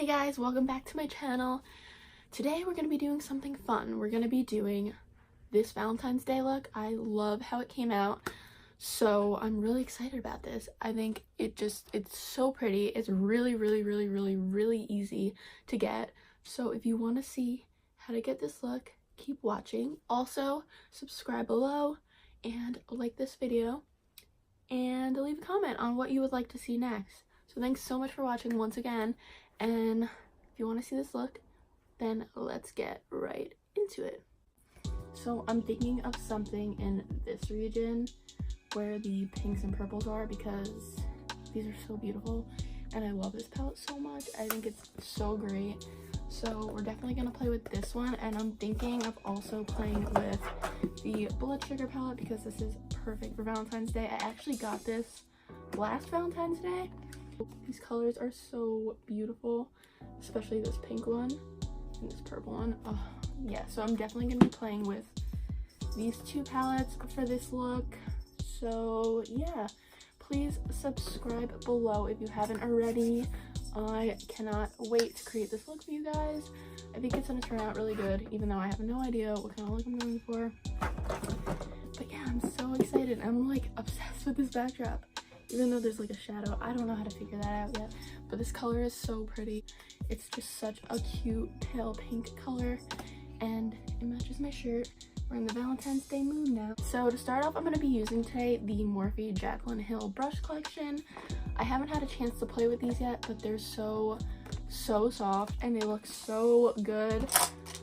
Hey guys, welcome back to my channel. Today we're going to be doing something fun. We're going to be doing this Valentine's Day look. I love how it came out, so I'm really excited about this. I think it's so pretty. It's really easy to get. So if you want to see how to get this look, keep watching. Also, subscribe below and like this video and leave a comment on what you would like to see next. So thanks so much for watching once again. And if you want to see this look, then let's get right into it. So I'm thinking of something in this region where the pinks and purples are, because these are so beautiful and I love this palette so much. I think it's so great. So we're definitely going to play with this one, and I'm thinking of also playing with the Blood Sugar palette because this is perfect for Valentine's Day. I actually got this last Valentine's Day. These colors are so beautiful, especially this pink one and this purple one. Oh yeah, so I'm definitely going to be playing with these two palettes for this look. So yeah, please subscribe below if you haven't already. I cannot wait to create this look for you guys. I think it's going to turn out really good, even though I have no idea what kind of look I'm going for. But yeah, I'm so excited. I'm like obsessed with this backdrop. Even though there's like a shadow, I don't know how to figure that out yet. But this color is so pretty. It's just such a cute pale pink color, and it matches my shirt. We're in the Valentine's Day mood now. So to start off, I'm going to be using today the Morphe Jaclyn Hill brush collection. I haven't had a chance to play with these yet, but they're so soft and they look so good.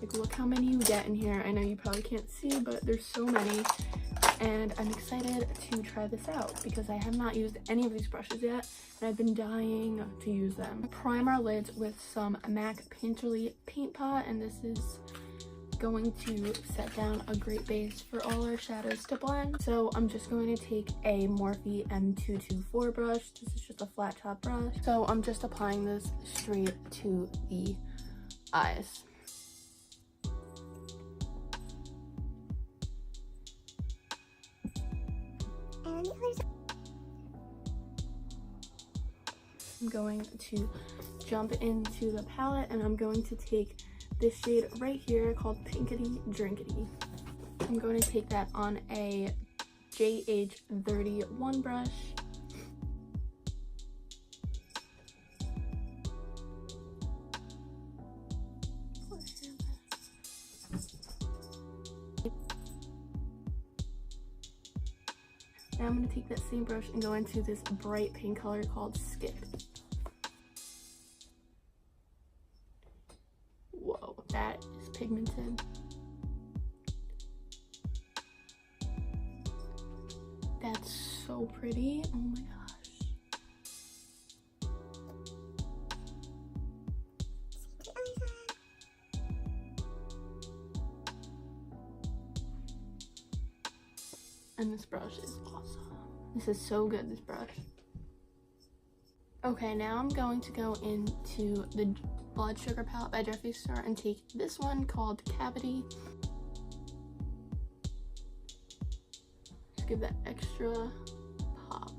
Like, look how many you get in here. I know you probably can't see, but there's so many. And I'm excited to try this out because I have not used any of these brushes yet, and I've been dying to use them. I prime our lids with some MAC Painterly Paint Pot, and this is going to set down a great base for all our shadows to blend. So I'm just going to take a Morphe M224 brush. This is just a flat top brush. So I'm just applying this straight to the eyes. I'm going to jump into the palette, and I'm going to take this shade right here called Pinkity Drinkity. I'm going to take that on a JH31 brush. Now I'm going to take that same brush and go into this bright pink color called Skip. Whoa, that is pigmented. That's so pretty. Oh my gosh. And this brush is awesome. This is so good, this brush. Okay, now I'm going to go into the Blood Sugar palette by Jeffree and take this one called Cavity. Just give that extra pop.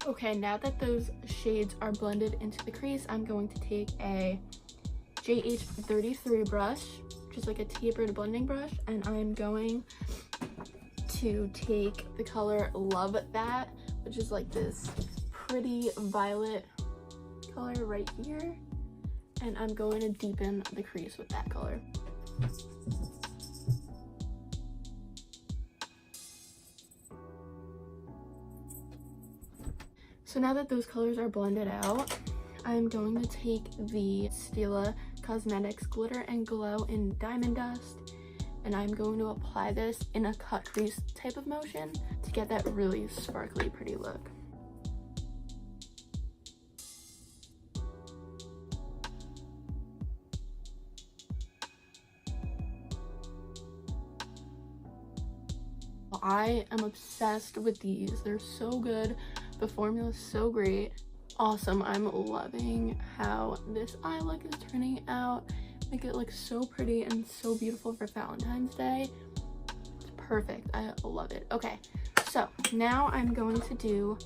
Okay, now that those shades are blended into the crease, I'm going to take a JH33 brush, which is like a tapered blending brush, and I'm going to take the color Love That, which is like this pretty violet color right here, and I'm going to deepen the crease with that color. So now that those colors are blended out, I'm going to take the Stila Cosmetics Glitter and Glow in Diamond Dust, and I'm going to apply this in a cut crease type of motion to get that really sparkly, pretty look. I am obsessed with these. They're so good. The formula is so great. awesome. I'm loving how this eye look is turning out. Make it look so pretty and so beautiful for Valentine's Day. It's perfect. I love it. Okay, so now I'm going to do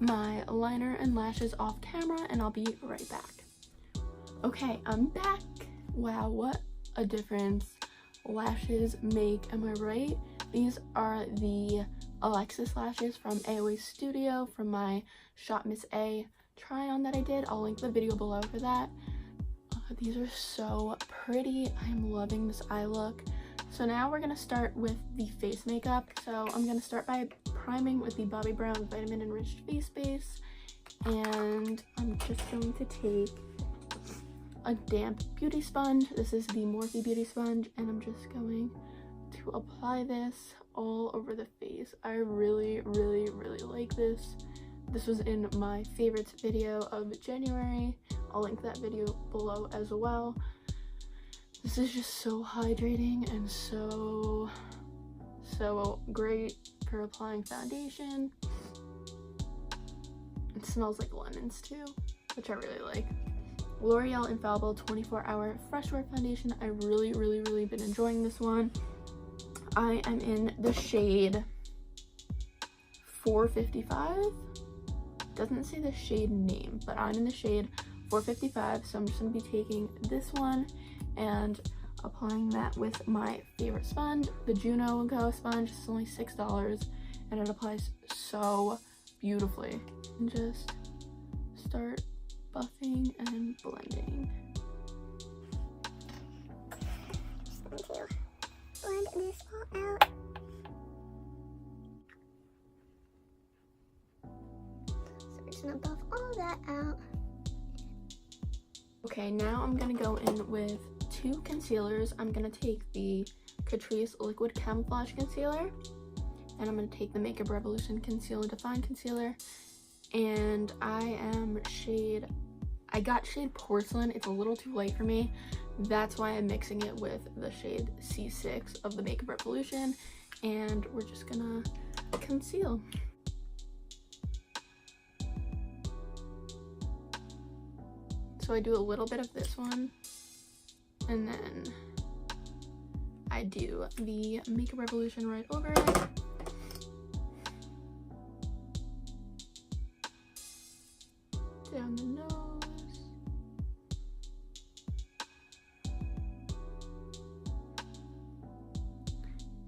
my liner and lashes off camera, and I'll be right back. Okay, I'm back. Wow, what a difference lashes make, am I right? These are the Alexis lashes from AOA Studio from my Shop Miss A try on that I did. I'll link the video below for that. These are so pretty. I'm loving this eye look. So now we're gonna start with the face makeup. So I'm gonna start by priming with the Bobbi Brown Vitamin Enriched Face Base, and I'm just going to take a damp beauty sponge. This is the Morphe beauty sponge, and I'm just going to apply this all over the face. I really like this. This was in my favorites video of January. I'll link that video below as well. This is just so hydrating and so great for applying foundation. It smells like lemons too, which I really like. L'Oreal Infallible 24-Hour Fresh Wear Foundation. I really been enjoying this one. I am in the shade 455. Doesn't say the shade name, but I'm in the shade 455, so I'm just going to be taking this one and applying that with my favorite sponge, the Juno & Co sponge. It's only $6 and it applies so beautifully. And just start buffing and blending. Just going to blend this all out. So we're just going to buff all that out. Okay, now I'm going to go in with two concealers. I'm going to take the Catrice Liquid Camouflage Concealer, and I'm going to take the Makeup Revolution Conceal and Define Concealer, and I got shade Porcelain. It's a little too light for me. That's why I'm mixing it with the shade C6 of the Makeup Revolution, and we're just gonna conceal. So I do a little bit of this one, and then I do the Makeup Revolution right over it. Down the nose.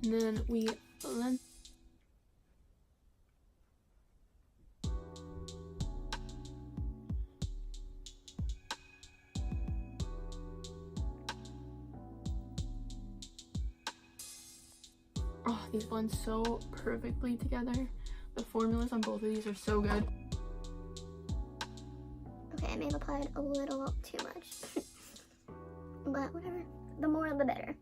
And then we blend. Oh, these blend so perfectly together. The formulas on both of these are so good. Okay, I may have applied a little too much. But whatever. The more the better.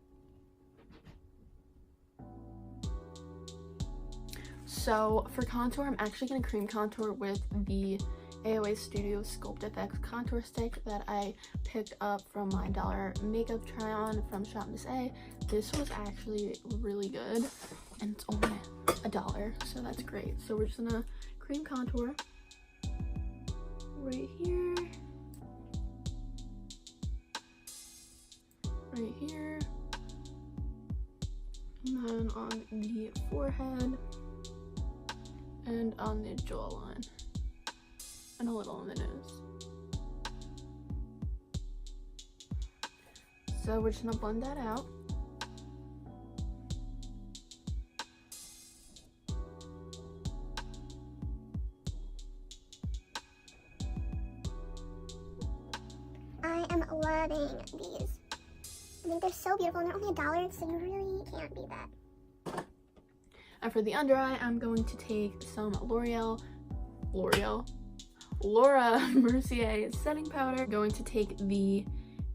So for contour, I'm actually going to cream contour with the AOA Studio SculptFX contour stick that I picked up from my $1 makeup try on from Shop Miss A. This was actually really good, and it's only $1, so that's great. So we're just gonna cream contour right here, and then on the forehead and on the jawline, and a little on the nose. So we're just gonna blend that out. I am loving these. I think they're so beautiful, and they're only $1, so you really can't beat that. And for the under eye, I'm going to take some Laura Mercier setting powder. I'm going to take the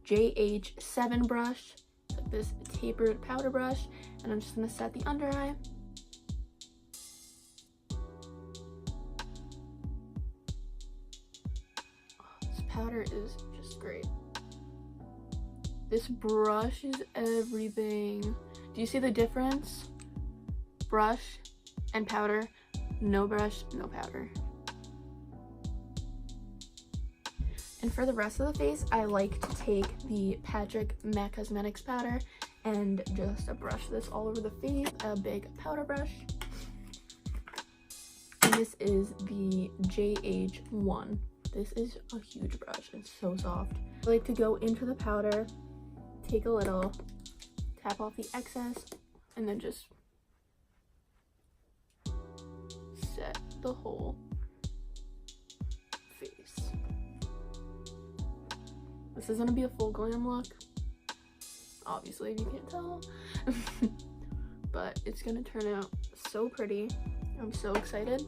JH7 brush, this tapered powder brush, and I'm just going to set the under eye. Oh, this powder is just great. This brush is everything. Do you see the difference? Brush and powder, no brush, no powder. And for the rest of the face, I like to take the Patrick MAC Cosmetics powder and just brush this all over the face, a big powder brush. And this is the JH1. This is a huge brush, it's so soft. I like to go into the powder, take a little, tap off the excess, and then just set the whole face. This is gonna be a full glam look, obviously, if you can't tell. But it's gonna turn out so pretty. I'm so excited.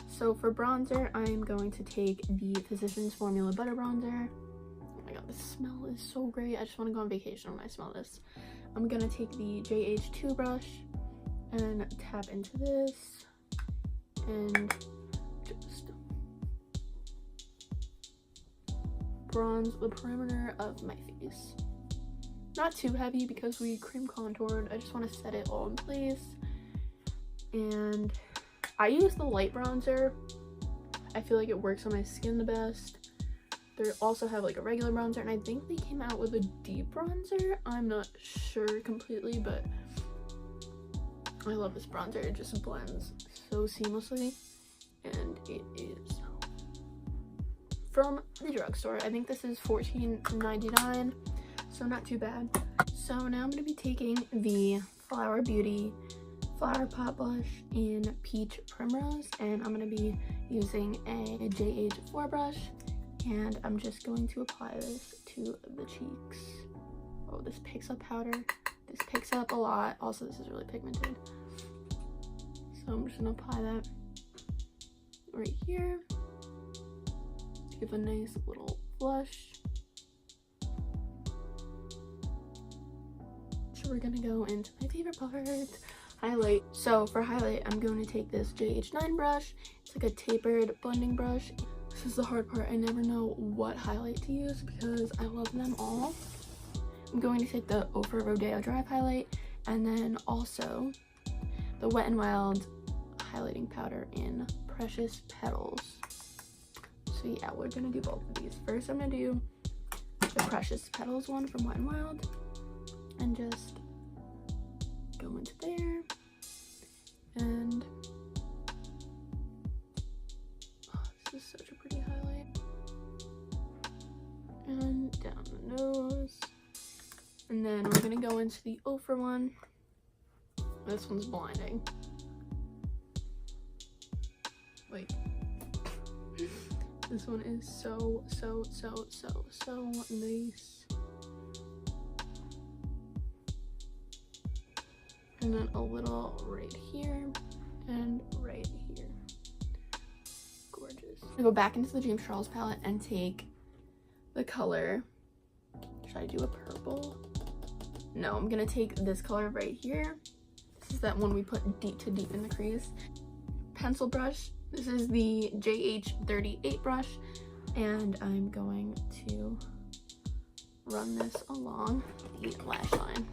So for bronzer, I'm going to take the Physicians Formula Butter Bronzer. Oh my god, the smell is so great. I just want to go on vacation when I smell this. I'm gonna take the JH2 brush and tap into this and just bronze the perimeter of my face. Not too heavy because we cream contoured. I just want to set it all in place. And I use the light bronzer. I feel like it works on my skin the best. They also have like a regular bronzer, and I think they came out with a deep bronzer. I'm not sure completely, but I love this bronzer. It just blends so seamlessly, and it is from the drugstore. I think this is $14.99, so not too bad. So now I'm going to be taking the Flower Beauty Flower Pot Blush in Peach Primrose, and I'm going to be using a JH4 brush, and I'm just going to apply this to the cheeks. Oh, this picks up powder. This picks up a lot. Also, this is really pigmented. So I'm just going to apply that right here to give a nice little flush. So we're going to go into my favorite part, highlight. So for highlight, I'm going to take this JH9 brush. It's like a tapered blending brush. This is the hard part. I never know what highlight to use because I love them all. I'm going to take the Ofra Rodeo Drive highlight, and then also the Wet n Wild highlighting powder in Precious Petals. So yeah, we're gonna do both of these. First, I'm gonna do the Precious Petals one from Wet n Wild, and just go into there, and oh, this is such a pretty highlight. And down the nose, and then we're gonna go into the Ofra one. This one's blinding. Like, this one is so nice. And then a little right here and right here. Gorgeous. I go back into the James Charles palette and take the color. Should I do a purple? No, I'm gonna take this color right here. This is that one we put deep to deep in the crease. Pencil brush. This is the JH38 brush, and I'm going to run this along the lash line.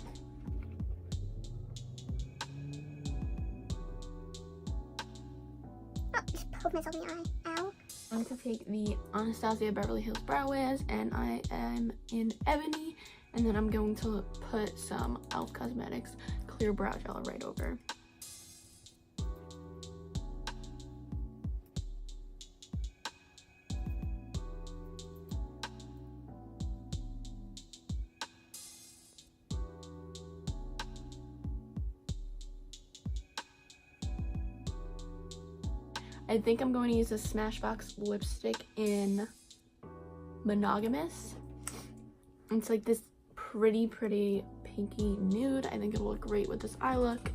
Oh, just poked myself in the eye. Ow. I'm going to take the Anastasia Beverly Hills Brow Wiz, and I am in Ebony, and then I'm going to put some e.l.f. Cosmetics clear brow gel right over. I think I'm going to use a Smashbox lipstick in Monogamous. It's like this pretty pinky nude. I think it'll look great with this eye look.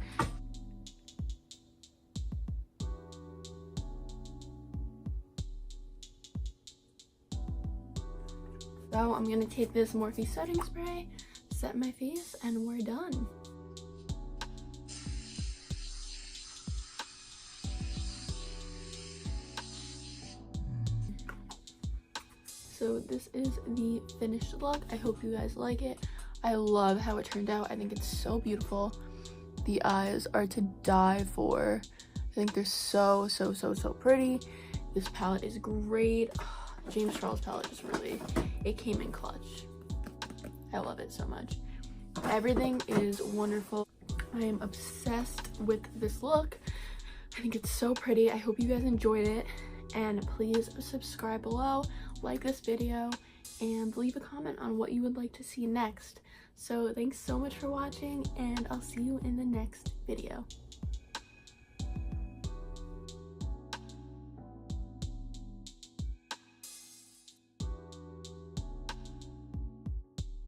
So I'm going to take this Morphe setting spray, set my face, and we're done. So this is the finished look. I hope you guys like it. I love how it turned out. I think it's so beautiful. The eyes are to die for. I think they're so pretty. This palette is great. James Charles palette just really, it came in clutch. I love it so much. Everything is wonderful. I am obsessed with this look. I think it's so pretty. I hope you guys enjoyed it, and please subscribe below, like this video, and leave a comment on what you would like to see next. So thanks so much for watching, and I'll see you in the next video.